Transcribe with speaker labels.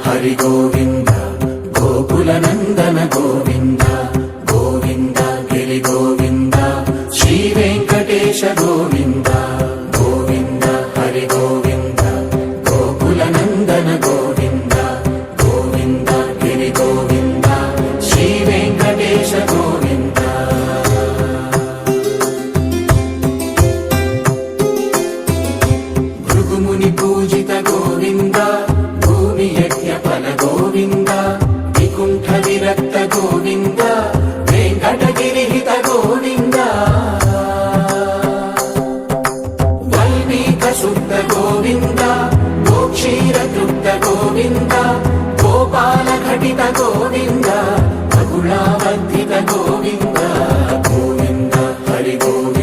Speaker 1: హరి గోవింద గోకుల నందన గోవింద గోవింద గిరి గోవింద శ్రీ వెంకటేశ గోవింద గోవింద హరి గోవింద గోకుల నందన గోవింద గోవింద గిరి గోవింద శ్రీ వెంకటేశ గోవింద భృగుముని పూజిత గోవింద భూమి యజ్ఞ ఫల గోవింద వికుంఠ విరక్త గోవింద వెంకటగిరిహిత గోవింద వల్మీక శుద్ధ గోవింద గోక్షీర తృప్త గోవింద గోపాల ఘటిత గోవింద బహుళావర్ధిత గోవింద గోవింద హరి గోవింద